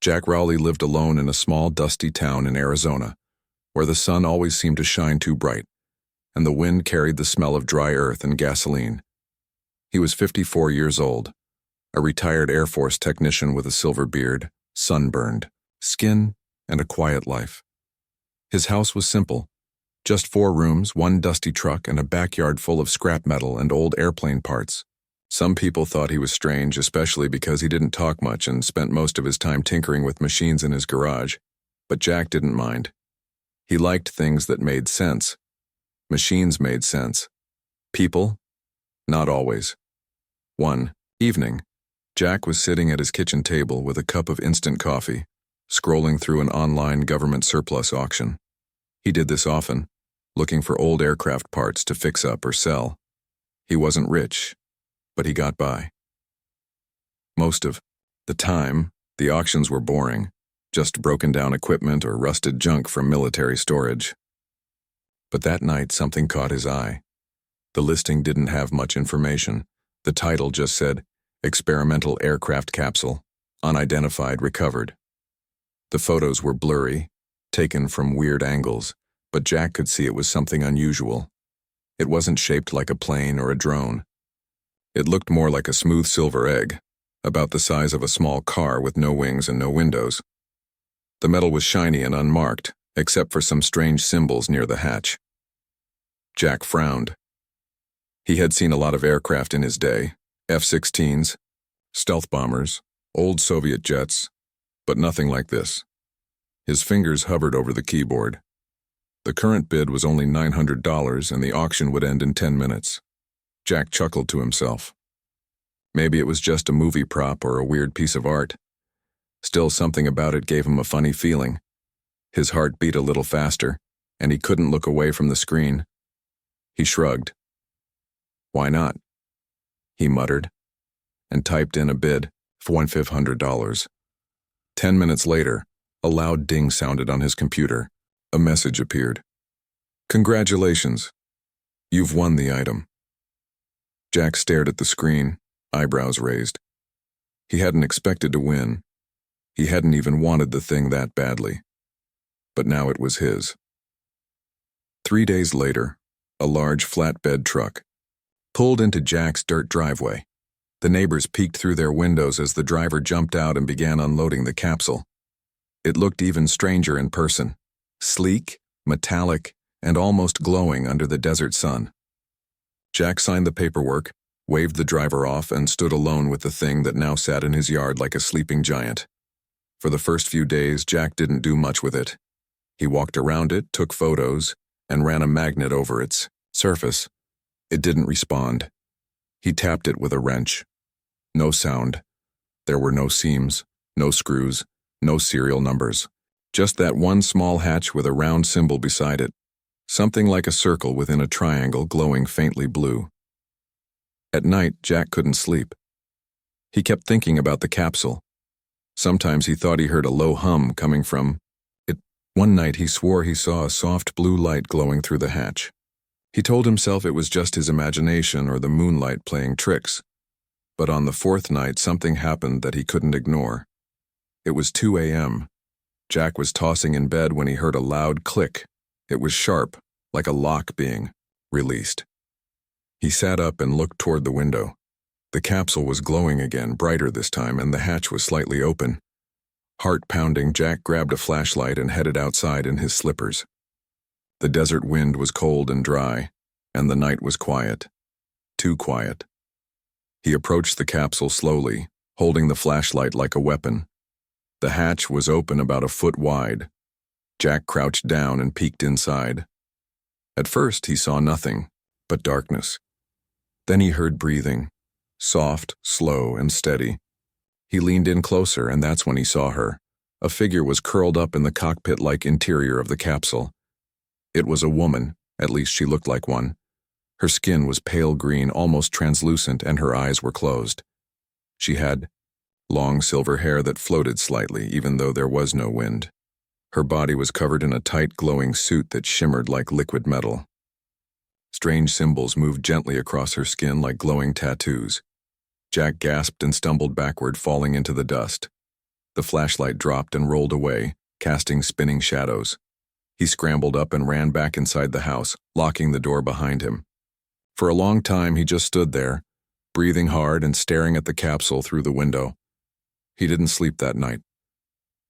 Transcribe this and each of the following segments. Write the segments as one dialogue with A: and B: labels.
A: Jack Rowley lived alone in a small, dusty town in Arizona, where the sun always seemed to shine too bright, and the wind carried the smell of dry earth and gasoline. He was 54 years old, a retired Air Force technician with a silver beard, sunburned skin, and a quiet life. His house was simple, just 4 rooms, 1 dusty truck, and a backyard full of scrap metal and old airplane parts. Some people thought he was strange, especially because he didn't talk much and spent most of his time tinkering with machines in his garage. But Jack didn't mind. He liked things that made sense. Machines made sense. People? Not always. One evening, Jack was sitting at his kitchen table with a cup of instant coffee, scrolling through an online government surplus auction. He did this often, looking for old aircraft parts to fix up or sell. He wasn't rich, but he got by. Most of the time, the auctions were boring, just broken down equipment or rusted junk from military storage. But that night, something caught his eye. The listing didn't have much information. The title just said, "Experimental Aircraft Capsule, Unidentified Recovered." The photos were blurry, taken from weird angles, but Jack could see it was something unusual. It wasn't shaped like a plane or a drone. It looked more like a smooth silver egg, about the size of a small car with no wings and no windows. The metal was shiny and unmarked, except for some strange symbols near the hatch. Jack frowned. He had seen a lot of aircraft in his day, F-16s, stealth bombers, old Soviet jets, but nothing like this. His fingers hovered over the keyboard. The current bid was only $900 and the auction would end in 10 minutes. Jack chuckled to himself. Maybe it was just a movie prop or a weird piece of art. Still, something about it gave him a funny feeling. His heart beat a little faster, and he couldn't look away from the screen. He shrugged. "Why not?" he muttered, and typed in a bid for $1,500. 10 minutes later, a loud ding sounded on his computer. A message appeared. "Congratulations. You've won the item." Jack stared at the screen, eyebrows raised. He hadn't expected to win. He hadn't even wanted the thing that badly. But now it was his. 3 days later, a large flatbed truck pulled into Jack's dirt driveway. The neighbors peeked through their windows as the driver jumped out and began unloading the capsule. It looked even stranger in person, sleek, metallic, and almost glowing under the desert sun. Jack signed the paperwork, waved the driver off, and stood alone with the thing that now sat in his yard like a sleeping giant. For the first few days, Jack didn't do much with it. He walked around it, took photos, and ran a magnet over its surface. It didn't respond. He tapped it with a wrench. No sound. There were no seams, no screws, no serial numbers. Just that one small hatch with a round symbol beside it. Something like a circle within a triangle glowing faintly blue. At night, Jack couldn't sleep. He kept thinking about the capsule. Sometimes he thought he heard a low hum coming from it. One night he swore he saw a soft blue light glowing through the hatch. He told himself it was just his imagination or the moonlight playing tricks. But on the 4th night, something happened that he couldn't ignore. It was 2 a.m. Jack was tossing in bed when he heard a loud click. It was sharp, like a lock being released. He sat up and looked toward the window. The capsule was glowing again, brighter this time, and the hatch was slightly open. Heart pounding, Jack grabbed a flashlight and headed outside in his slippers. The desert wind was cold and dry, and the night was quiet. Too quiet. He approached the capsule slowly, holding the flashlight like a weapon. The hatch was open about a foot wide. Jack crouched down and peeked inside. At first, he saw nothing but darkness. Then he heard breathing, soft, slow, and steady. He leaned in closer, and that's when he saw her. A figure was curled up in the cockpit-like interior of the capsule. It was a woman, at least she looked like one. Her skin was pale green, almost translucent, and her eyes were closed. She had long silver hair that floated slightly, even though there was no wind. Her body was covered in a tight, glowing suit that shimmered like liquid metal. Strange symbols moved gently across her skin like glowing tattoos. Jack gasped and stumbled backward, falling into the dust. The flashlight dropped and rolled away, casting spinning shadows. He scrambled up and ran back inside the house, locking the door behind him. For a long time, he just stood there, breathing hard and staring at the capsule through the window. He didn't sleep that night.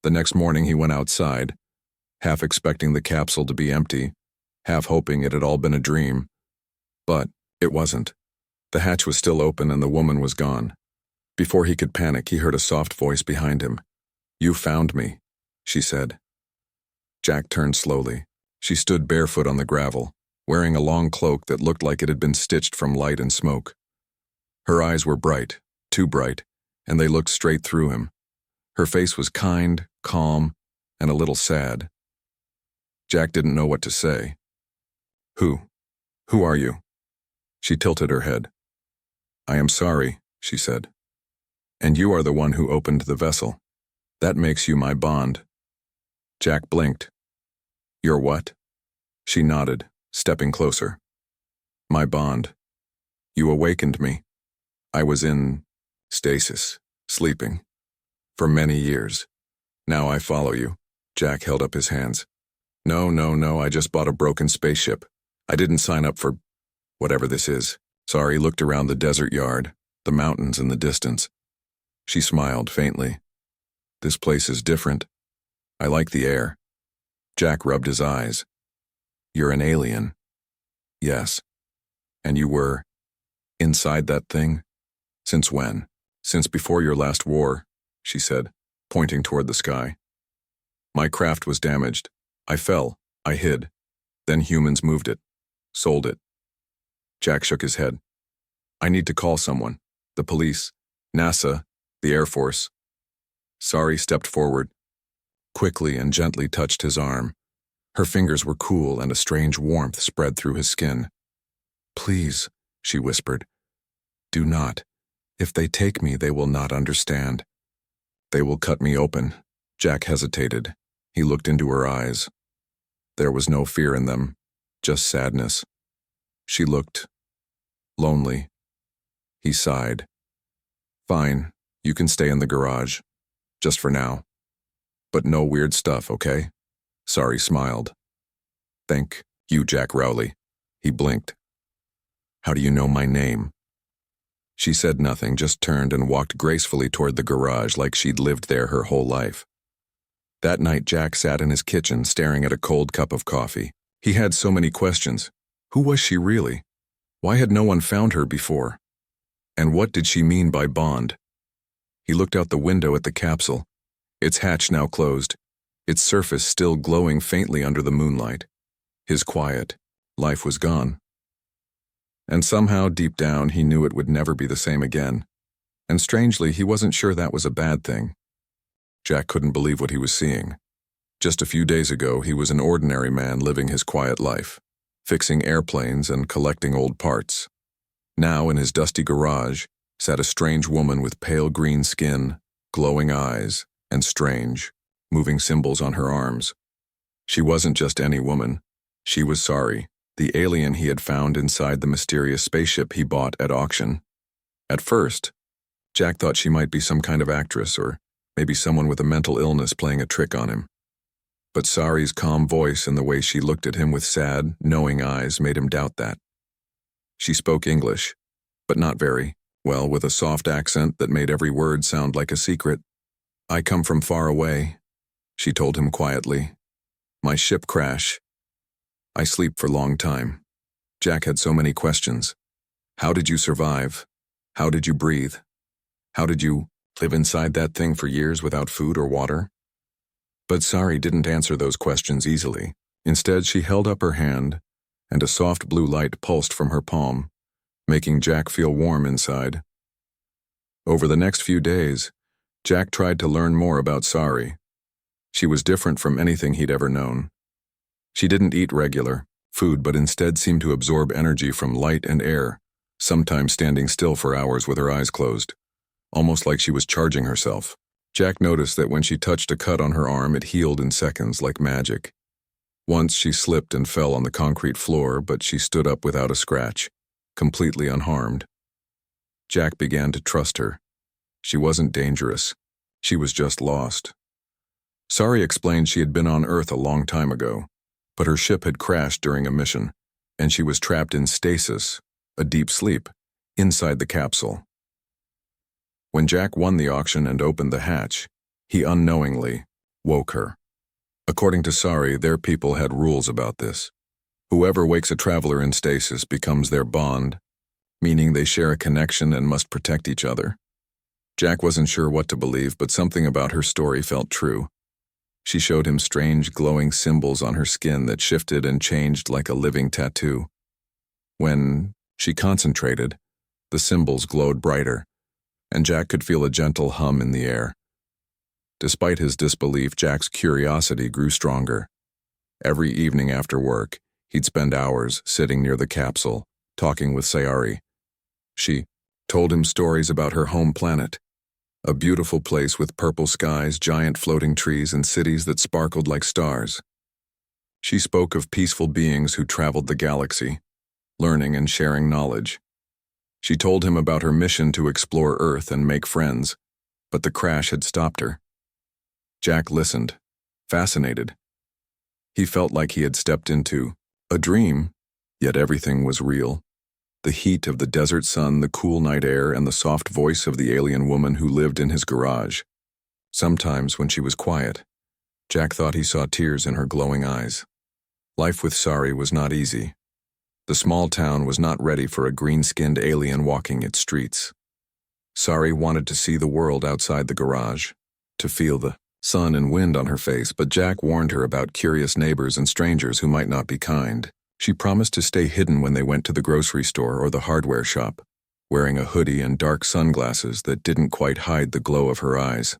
A: The next morning, he went outside, half expecting the capsule to be empty, half hoping it had all been a dream. But it wasn't. The hatch was still open and the woman was gone. Before he could panic, he heard a soft voice behind him. "You found me," she said. Jack turned slowly. She stood barefoot on the gravel, wearing a long cloak that looked like it had been stitched from light and smoke. Her eyes were bright, too bright, and they looked straight through him. Her face was kind, calm, and a little sad. Jack didn't know what to say. Who are you?" She tilted her head. "I am sorry," she said. "And you are the one who opened the vessel. That makes you my bond." Jack blinked. "Your what?" She nodded, stepping closer. "My bond. You awakened me. I was in stasis, sleeping. For many years. Now I follow you." Jack held up his hands. No, I just bought a broken spaceship. I didn't sign up for whatever this is." Sari looked around the desert yard, the mountains in the distance. She smiled faintly. "This place is different. I like the air." Jack rubbed his eyes. "You're an alien." "Yes. And you were inside that thing? Since when?" "Since before your last war," she said, pointing toward the sky. "My craft was damaged. I fell. I hid. Then humans moved it. Sold it." Jack shook his head. "I need to call someone. The police, NASA, the Air Force." Sari stepped forward, quickly and gently touched his arm. Her fingers were cool and a strange warmth spread through his skin. "Please," she whispered. "Do not. If they take me, they will not understand. They will cut me open." Jack hesitated. He looked into her eyes. There was no fear in them, just sadness. She looked lonely. He sighed. "Fine, you can stay in the garage. Just for now. But no weird stuff, okay?" Sari smiled. "Thank you, Jack Rowley." He blinked. "How do you know my name?" She said nothing, just turned and walked gracefully toward the garage like she'd lived there her whole life. That night, Jack sat in his kitchen staring at a cold cup of coffee. He had so many questions. Who was she really? Why had no one found her before? And what did she mean by bond? He looked out the window at the capsule, its hatch now closed, its surface still glowing faintly under the moonlight. His quiet life was gone. And somehow, deep down, he knew it would never be the same again. And strangely, he wasn't sure that was a bad thing. Jack couldn't believe what he was seeing. Just a few days ago, he was an ordinary man living his quiet life, fixing airplanes and collecting old parts. Now, in his dusty garage, sat a strange woman with pale green skin, glowing eyes, and strange, moving symbols on her arms. She wasn't just any woman. She was Sari, the alien he had found inside the mysterious spaceship he bought at auction. At first, Jack thought she might be some kind of actress or maybe someone with a mental illness playing a trick on him. But Sari's calm voice and the way she looked at him with sad, knowing eyes made him doubt that. She spoke English, but not very well, with a soft accent that made every word sound like a secret. "I come from far away," she told him quietly. "My ship crash. I sleep for long time." Jack had so many questions. How did you survive? How did you breathe? How did you live inside that thing for years without food or water? But Sari didn't answer those questions easily. Instead, she held up her hand, and a soft blue light pulsed from her palm, making Jack feel warm inside. Over the next few days, Jack tried to learn more about Sari. She was different from anything he'd ever known. She didn't eat regular food, but instead seemed to absorb energy from light and air, sometimes standing still for hours with her eyes closed, almost like she was charging herself. Jack noticed that when she touched a cut on her arm, it healed in seconds like magic. Once she slipped and fell on the concrete floor, but she stood up without a scratch, completely unharmed. Jack began to trust her. She wasn't dangerous. She was just lost. Sari explained she had been on Earth a long time ago, but her ship had crashed during a mission, and she was trapped in stasis, a deep sleep, inside the capsule. When Jack won the auction and opened the hatch, he unknowingly woke her. According to Sari, their people had rules about this. Whoever wakes a traveler in stasis becomes their bond, meaning they share a connection and must protect each other. Jack wasn't sure what to believe, but something about her story felt true. She showed him strange, glowing symbols on her skin that shifted and changed like a living tattoo. When she concentrated, the symbols glowed brighter, and Jack could feel a gentle hum in the air. Despite his disbelief, Jack's curiosity grew stronger. Every evening after work, he'd spend hours sitting near the capsule, talking with Sayari. She told him stories about her home planet, a beautiful place with purple skies, giant floating trees, and cities that sparkled like stars. She spoke of peaceful beings who traveled the galaxy, learning and sharing knowledge. She told him about her mission to explore Earth and make friends, but the crash had stopped her. Jack listened, fascinated. He felt like he had stepped into a dream, yet everything was real. The heat of the desert sun, the cool night air, and the soft voice of the alien woman who lived in his garage. Sometimes, when she was quiet, Jack thought he saw tears in her glowing eyes. Life with Sari was not easy. The small town was not ready for a green-skinned alien walking its streets. Sari wanted to see the world outside the garage, to feel the sun and wind on her face, but Jack warned her about curious neighbors and strangers who might not be kind. She promised to stay hidden when they went to the grocery store or the hardware shop, wearing a hoodie and dark sunglasses that didn't quite hide the glow of her eyes.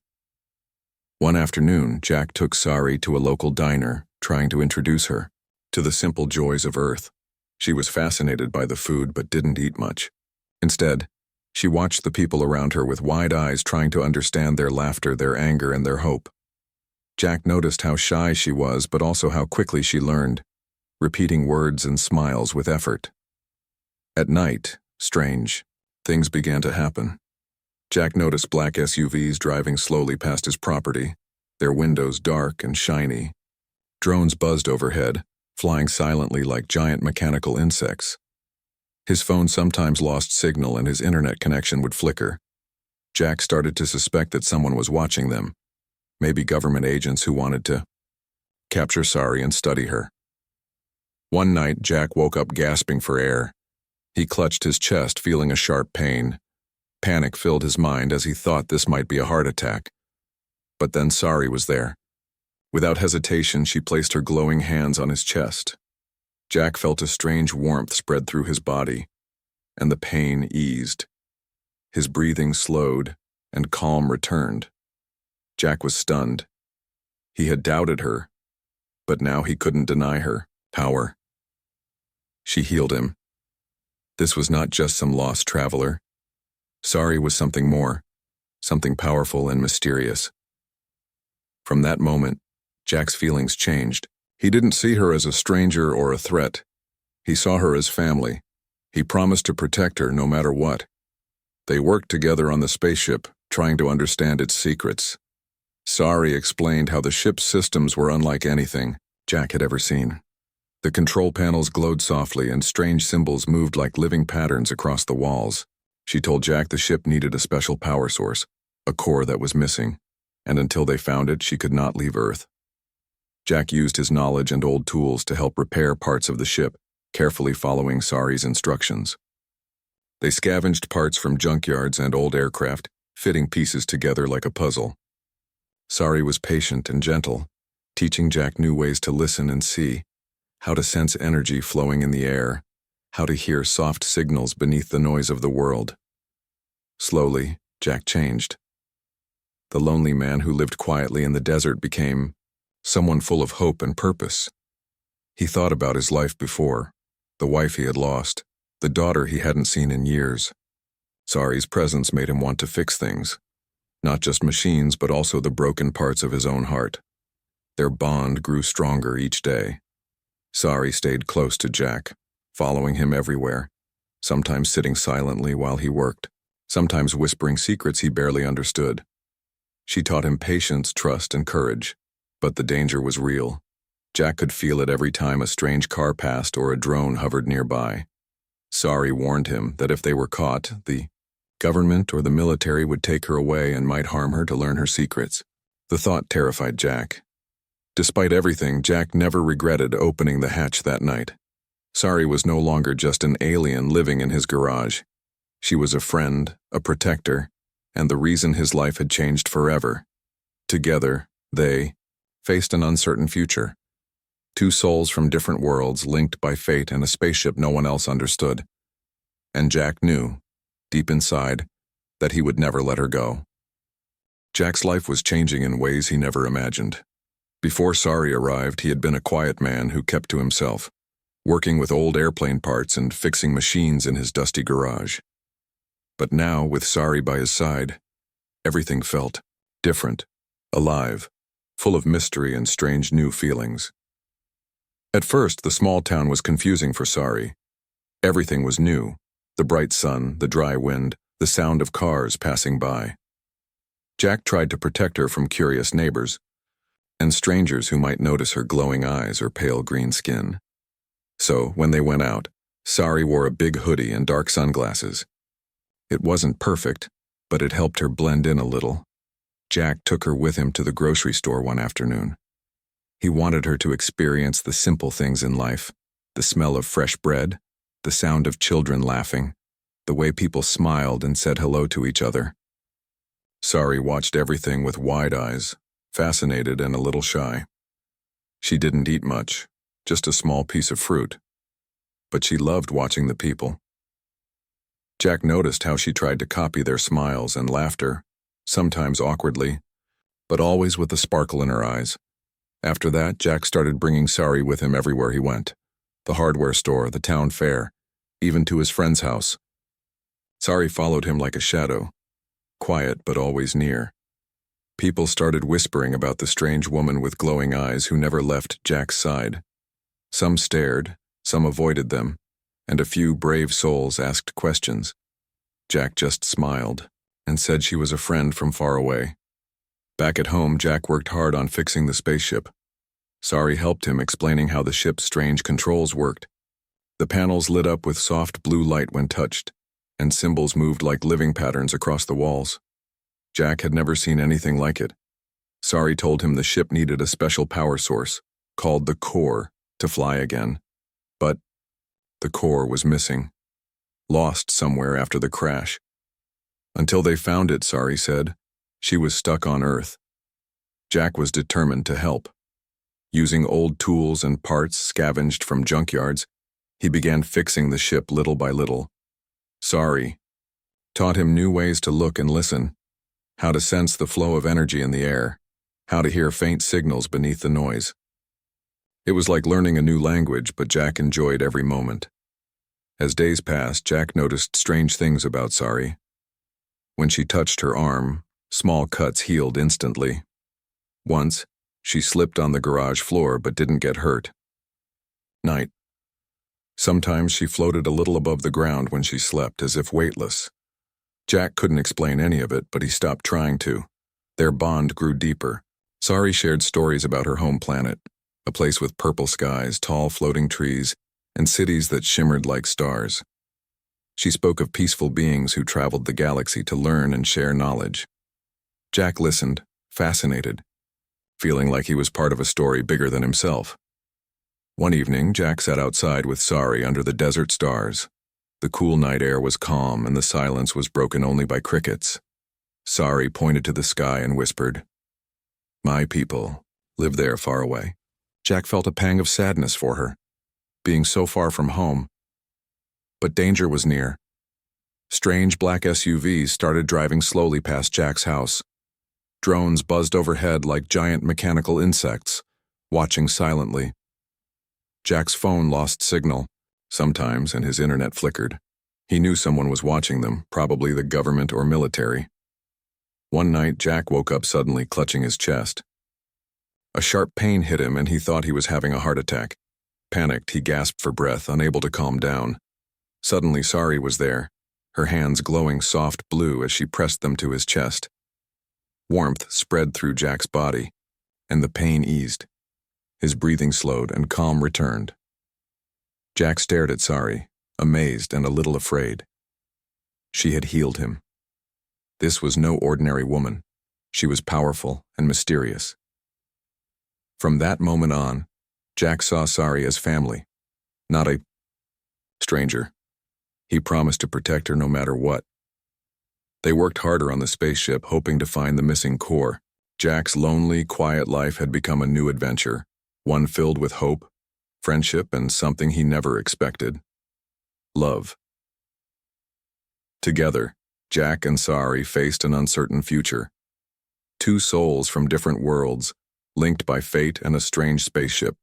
A: One afternoon, Jack took Sari to a local diner, trying to introduce her to the simple joys of Earth. She was fascinated by the food but didn't eat much. Instead, she watched the people around her with wide eyes, trying to understand their laughter, their anger, and their hope. Jack noticed how shy she was, but also how quickly she learned, repeating words and smiles with effort. At night, strange things began to happen. Jack noticed black SUVs driving slowly past his property, their windows dark and shiny. Drones buzzed overhead, flying silently like giant mechanical insects. His phone sometimes lost signal and his internet connection would flicker. Jack started to suspect that someone was watching them, maybe government agents who wanted to capture Sari and study her. One night, Jack woke up gasping for air. He clutched his chest, feeling a sharp pain. Panic filled his mind as he thought this might be a heart attack. But then Sari was there. Without hesitation, she placed her glowing hands on his chest. Jack felt a strange warmth spread through his body, and the pain eased. His breathing slowed, and calm returned. Jack was stunned. He had doubted her, but now he couldn't deny her power. She healed him. This was not just some lost traveler. Sari was something more, something powerful and mysterious. From that moment, Jack's feelings changed. He didn't see her as a stranger or a threat. He saw her as family. He promised to protect her no matter what. They worked together on the spaceship, trying to understand its secrets. Sari explained how the ship's systems were unlike anything Jack had ever seen. The control panels glowed softly and strange symbols moved like living patterns across the walls. She told Jack the ship needed a special power source, a core that was missing, and until they found it, she could not leave Earth. Jack used his knowledge and old tools to help repair parts of the ship, carefully following Sari's instructions. They scavenged parts from junkyards and old aircraft, fitting pieces together like a puzzle. Sari was patient and gentle, teaching Jack new ways to listen and see, how to sense energy flowing in the air, how to hear soft signals beneath the noise of the world. Slowly, Jack changed. The lonely man who lived quietly in the desert became someone full of hope and purpose. He thought about his life before, the wife he had lost, the daughter he hadn't seen in years. Sari's presence made him want to fix things, not just machines but also the broken parts of his own heart. Their bond grew stronger each day. Sari stayed close to Jack, following him everywhere, sometimes sitting silently while he worked, sometimes whispering secrets he barely understood. She taught him patience, trust, and courage. But the danger was real. Jack could feel it every time a strange car passed or a drone hovered nearby. Sari warned him that if they were caught, the government or the military would take her away and might harm her to learn her secrets. The thought terrified Jack. Despite everything, Jack never regretted opening the hatch that night. Sari was no longer just an alien living in his garage. She was a friend, a protector, and the reason his life had changed forever. Together, they faced an uncertain future. Two souls from different worlds linked by fate and a spaceship no one else understood. And Jack knew, deep inside, that he would never let her go. Jack's life was changing in ways he never imagined. Before Sari arrived, he had been a quiet man who kept to himself, working with old airplane parts and fixing machines in his dusty garage. But now, with Sari by his side, everything felt different, alive, full of mystery and strange new feelings. At first, the small town was confusing for Sari. Everything was new: the bright sun, the dry wind, the sound of cars passing by. Jack tried to protect her from curious neighbors and strangers who might notice her glowing eyes or pale green skin. So, when they went out, Sari wore a big hoodie and dark sunglasses. It wasn't perfect, but it helped her blend in a little. Jack took her with him to the grocery store one afternoon. He wanted her to experience the simple things in life: the smell of fresh bread, the sound of children laughing, the way people smiled and said hello to each other. Sari watched everything with wide eyes, fascinated and a little shy. She didn't eat much, just a small piece of fruit. But she loved watching the people. Jack noticed how she tried to copy their smiles and laughter, sometimes awkwardly, but always with a sparkle in her eyes. After that, Jack started bringing Sari with him everywhere he went: the hardware store, the town fair, even to his friend's house. Sari followed him like a shadow, quiet but always near. People started whispering about the strange woman with glowing eyes who never left Jack's side. Some stared, some avoided them, and a few brave souls asked questions. Jack just smiled and said she was a friend from far away. Back at home, Jack worked hard on fixing the spaceship. Sari helped him, explaining how the ship's strange controls worked. The panels lit up with soft blue light when touched, and symbols moved like living patterns across the walls. Jack had never seen anything like it. Sari told him the ship needed a special power source, called the core, to fly again. But the core was missing, lost somewhere after the crash. Until they found it, Sari said, she was stuck on Earth. Jack was determined to help. Using old tools and parts scavenged from junkyards, he began fixing the ship little by little. Sari taught him new ways to look and listen, how to sense the flow of energy in the air, how to hear faint signals beneath the noise. It was like learning a new language, but Jack enjoyed every moment. As days passed, Jack noticed strange things about Sari. When she touched her arm, small cuts healed instantly. Once, she slipped on the garage floor but didn't get hurt. Night. Sometimes she floated a little above the ground when she slept, as if weightless. Jack couldn't explain any of it, but he stopped trying to. Their bond grew deeper. Sari shared stories about her home planet, a place with purple skies, tall floating trees, and cities that shimmered like stars. She spoke of peaceful beings who traveled the galaxy to learn and share knowledge. Jack listened, fascinated, feeling like he was part of a story bigger than himself. One evening, Jack sat outside with Sari under the desert stars. The cool night air was calm and the silence was broken only by crickets. Sari pointed to the sky and whispered, "My people live there far away." Jack felt a pang of sadness for her, being so far from home. But danger was near. Strange black SUVs started driving slowly past Jack's house. Drones buzzed overhead like giant mechanical insects, watching silently. Jack's phone lost signal, sometimes, and his internet flickered. He knew someone was watching them, probably the government or military. One night, Jack woke up suddenly, clutching his chest. A sharp pain hit him and he thought he was having a heart attack. Panicked, he gasped for breath, unable to calm down. Suddenly, Sari was there, her hands glowing soft blue as she pressed them to his chest. Warmth spread through Jack's body, and the pain eased. His breathing slowed and calm returned. Jack stared at Sari, amazed and a little afraid. She had healed him. This was no ordinary woman. She was powerful and mysterious. From that moment on, Jack saw Sari as family, not a stranger. He promised to protect her no matter what. They worked harder on the spaceship, hoping to find the missing core. Jack's lonely, quiet life had become a new adventure, one filled with hope, friendship, and something he never expected: love. Together, Jack and Sari faced an uncertain future. Two souls from different worlds, linked by fate and a strange spaceship,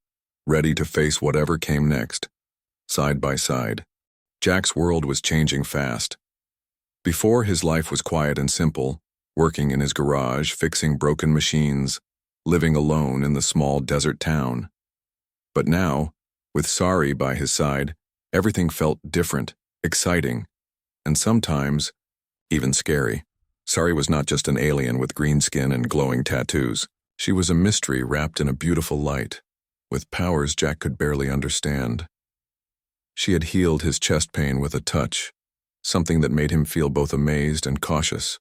A: ready to face whatever came next. Side by side, Jack's world was changing fast. Before, his life was quiet and simple, working in his garage, fixing broken machines, living alone in the small desert town. But now, with Sari by his side, everything felt different, exciting, and sometimes even scary. Sari was not just an alien with green skin and glowing tattoos. She was a mystery wrapped in a beautiful light, with powers Jack could barely understand. She had healed his chest pain with a touch, something that made him feel both amazed and cautious.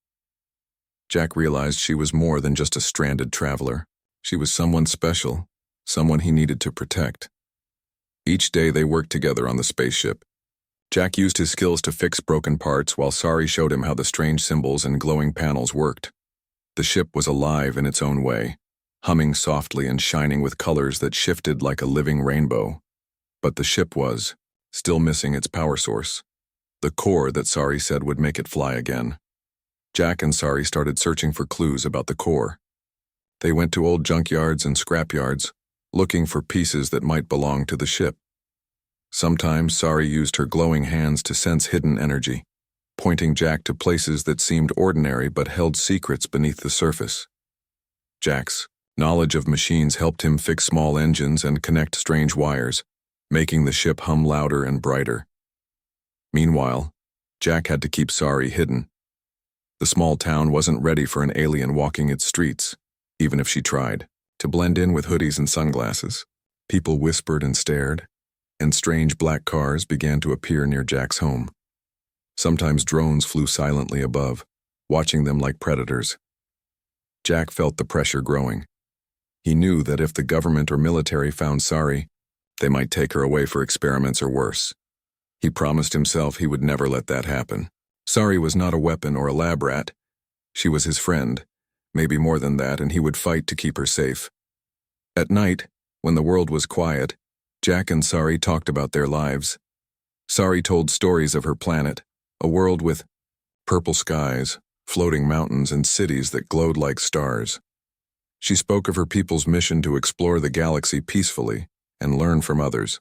A: Jack realized she was more than just a stranded traveler. She was someone special, someone he needed to protect. Each day they worked together on the spaceship. Jack used his skills to fix broken parts while Sari showed him how the strange symbols and glowing panels worked. The ship was alive in its own way, humming softly and shining with colors that shifted like a living rainbow. But the ship was still missing its power source, the core that Sari said would make it fly again. Jack and Sari started searching for clues about the core. They went to old junkyards and scrapyards, looking for pieces that might belong to the ship. Sometimes Sari used her glowing hands to sense hidden energy, pointing Jack to places that seemed ordinary but held secrets beneath the surface. Jack's knowledge of machines helped him fix small engines and connect strange wires, making the ship hum louder and brighter. Meanwhile, Jack had to keep Sari hidden. The small town wasn't ready for an alien walking its streets, even if she tried. To blend in with hoodies and sunglasses, people whispered and stared, and strange black cars began to appear near Jack's home. Sometimes drones flew silently above, watching them like predators. Jack felt the pressure growing. He knew that if the government or military found Sari, they might take her away for experiments or worse. He promised himself he would never let that happen. Sari was not a weapon or a lab rat. She was his friend, maybe more than that, and he would fight to keep her safe. At night, when the world was quiet, Jack and Sari talked about their lives. Sari told stories of her planet, a world with purple skies, floating mountains, and cities that glowed like stars. She spoke of her people's mission to explore the galaxy peacefully and learn from others.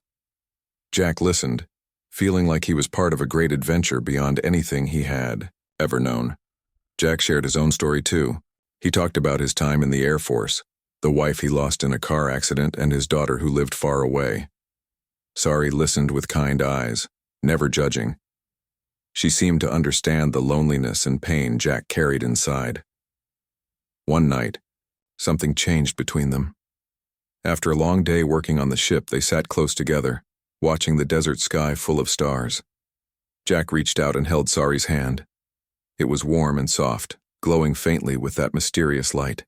A: Jack listened, feeling like he was part of a great adventure beyond anything he had ever known. Jack shared his own story too. He talked about his time in the Air Force, the wife he lost in a car accident, and his daughter who lived far away. Sari listened with kind eyes, never judging. She seemed to understand the loneliness and pain Jack carried inside. One night, something changed between them. After a long day working on the ship, they sat close together, watching the desert sky full of stars. Jack reached out and held Sari's hand. It was warm and soft, glowing faintly with that mysterious light.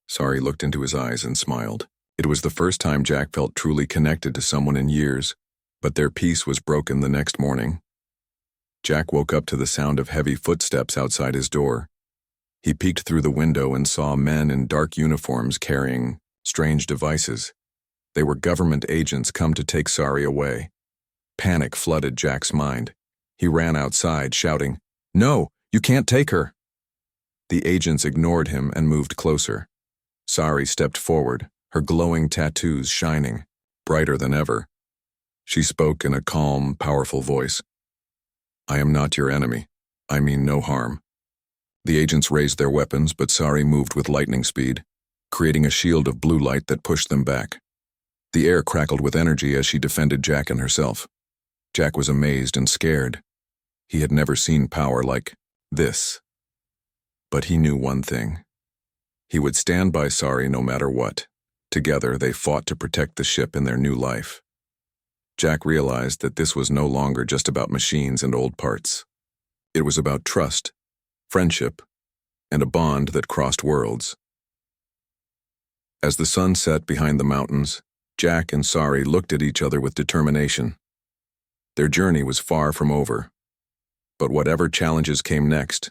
A: Sari looked into his eyes and smiled. It was the first time Jack felt truly connected to someone in years, but their peace was broken the next morning. Jack woke up to the sound of heavy footsteps outside his door. He peeked through the window and saw men in dark uniforms carrying strange devices. They were government agents come to take Sari away. Panic flooded Jack's mind. He ran outside, shouting, "No, you can't take her!" The agents ignored him and moved closer. Sari stepped forward, her glowing tattoos shining, brighter than ever. She spoke in a calm, powerful voice. "I am not your enemy. I mean no harm." The agents raised their weapons, but Sari moved with lightning speed, creating a shield of blue light that pushed them back. The air crackled with energy as she defended Jack and herself. Jack was amazed and scared. He had never seen power like this. But he knew one thing. He would stand by Sari no matter what. Together, they fought to protect the ship in their new life. Jack realized that this was no longer just about machines and old parts. It was about trust, friendship, and a bond that crossed worlds. As the sun set behind the mountains, Jack and Sari looked at each other with determination. Their journey was far from over. But whatever challenges came next,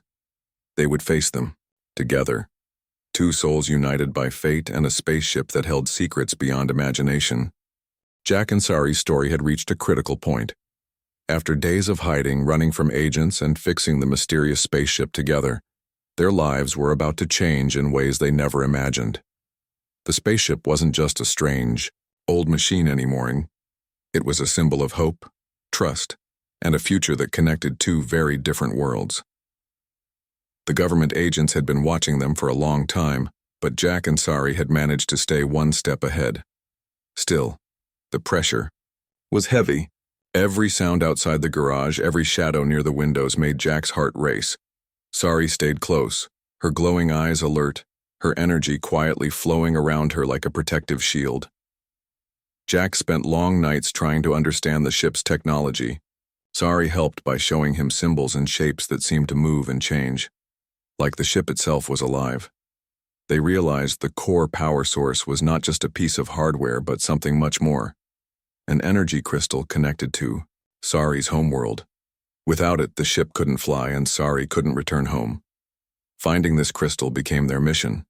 A: they would face them, together. Two souls united by fate and a spaceship that held secrets beyond imagination. Jack and Sari's story had reached a critical point. After days of hiding, running from agents, and fixing the mysterious spaceship together, their lives were about to change in ways they never imagined. The spaceship wasn't just a strange, old machine anymore. It was a symbol of hope, trust, and a future that connected two very different worlds. The government agents had been watching them for a long time, but Jack and Sari had managed to stay one step ahead. Still, the pressure was heavy. Every sound outside the garage, every shadow near the windows made Jack's heart race. Sari stayed close, her glowing eyes alert, her energy quietly flowing around her like a protective shield. Jack spent long nights trying to understand the ship's technology. Sari helped by showing him symbols and shapes that seemed to move and change, like the ship itself was alive. They realized the core power source was not just a piece of hardware but something much more. An energy crystal connected to Sari's homeworld. Without it, the ship couldn't fly and Sari couldn't return home. Finding this crystal became their mission.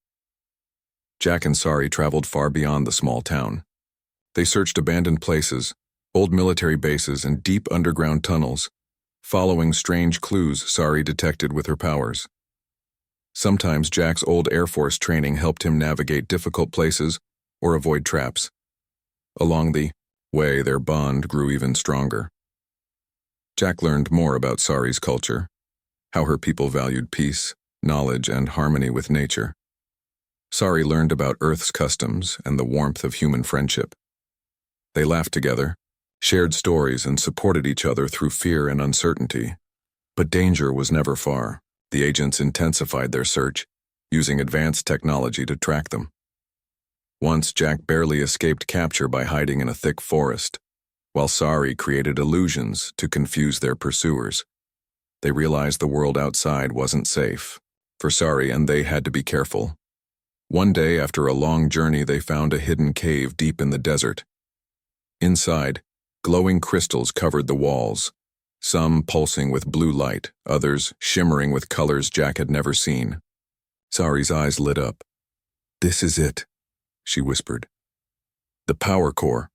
A: Jack and Sari traveled far beyond the small town. They searched abandoned places, old military bases, and deep underground tunnels, following strange clues Sari detected with her powers. Sometimes Jack's old Air Force training helped him navigate difficult places or avoid traps. Along the way, their bond grew even stronger. Jack learned more about Sari's culture, how her people valued peace, knowledge, and harmony with nature. Sari learned about Earth's customs and the warmth of human friendship. They laughed together, shared stories, and supported each other through fear and uncertainty. But danger was never far. The agents intensified their search, using advanced technology to track them. Once, Jack barely escaped capture by hiding in a thick forest, while Sari created illusions to confuse their pursuers. They realized the world outside wasn't safe for Sari, and they had to be careful. One day, after a long journey, they found a hidden cave deep in the desert. Inside, glowing crystals covered the walls, some pulsing with blue light, others shimmering with colors Jack had never seen. Sari's eyes lit up. "This is it," she whispered. "The power core."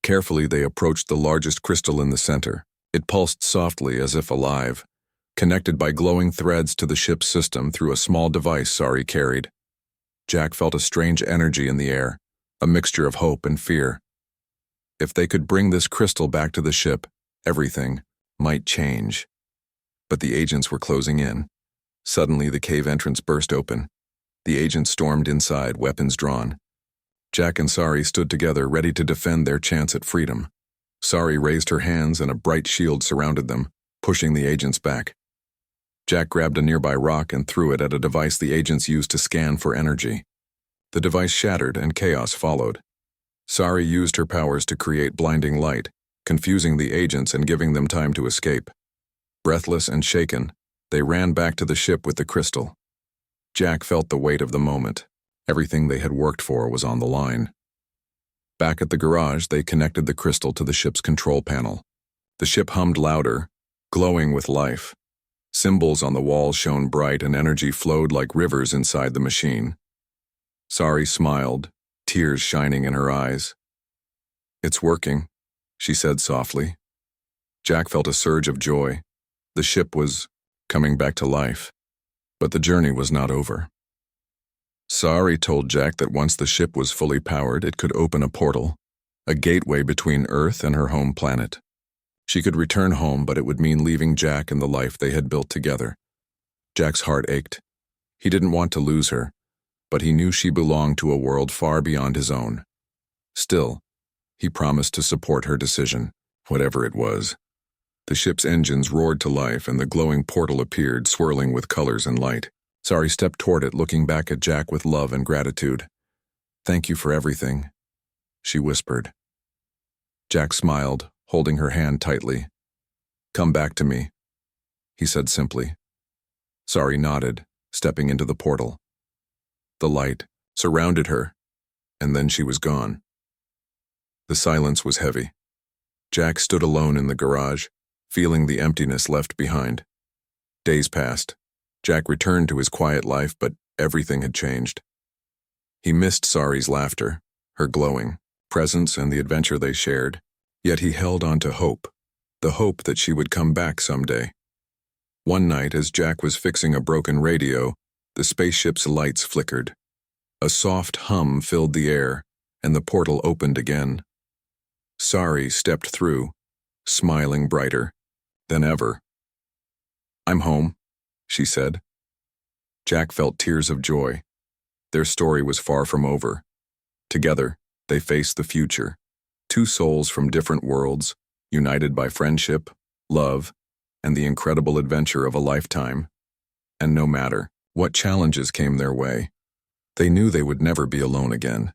A: Carefully, they approached the largest crystal in the center. It pulsed softly as if alive, connected by glowing threads to the ship's system through a small device Sari carried. Jack felt a strange energy in the air, a mixture of hope and fear. If they could bring this crystal back to the ship, everything might change. But the agents were closing in. Suddenly, the cave entrance burst open. The agents stormed inside, weapons drawn. Jack and Sari stood together, ready to defend their chance at freedom. Sari raised her hands and a bright shield surrounded them, pushing the agents back. Jack grabbed a nearby rock and threw it at a device the agents used to scan for energy. The device shattered and chaos followed. Sari used her powers to create blinding light, confusing the agents and giving them time to escape. Breathless and shaken, they ran back to the ship with the crystal. Jack felt the weight of the moment. Everything they had worked for was on the line. Back at the garage, they connected the crystal to the ship's control panel. The ship hummed louder, glowing with life. Symbols on the walls shone bright and energy flowed like rivers inside the machine. Sari smiled, tears shining in her eyes. "It's working," she said softly. Jack felt a surge of joy. The ship was coming back to life. But the journey was not over. Sari told Jack that once the ship was fully powered, it could open a portal, a gateway between Earth and her home planet. She could return home, but it would mean leaving Jack and the life they had built together. Jack's heart ached. He didn't want to lose her, but he knew she belonged to a world far beyond his own. Still, he promised to support her decision, whatever it was. The ship's engines roared to life and the glowing portal appeared, swirling with colors and light. Sari stepped toward it, looking back at Jack with love and gratitude. "Thank you for everything," she whispered. Jack smiled, holding her hand tightly. "Come back to me," he said simply. Sari nodded, stepping into the portal. The light surrounded her, and then she was gone. The silence was heavy. Jack stood alone in the garage, feeling the emptiness left behind. Days passed. Jack returned to his quiet life, but everything had changed. He missed Sari's laughter, her glowing presence, and the adventure they shared, yet he held on to hope, the hope that she would come back someday. One night, as Jack was fixing a broken radio, the spaceship's lights flickered. A soft hum filled the air, and the portal opened again. Sari stepped through, smiling brighter than ever. "I'm home," she said. Jack felt tears of joy. Their story was far from over. Together, they faced the future. Two souls from different worlds, united by friendship, love, and the incredible adventure of a lifetime. And no matter what challenges came their way, they knew they would never be alone again.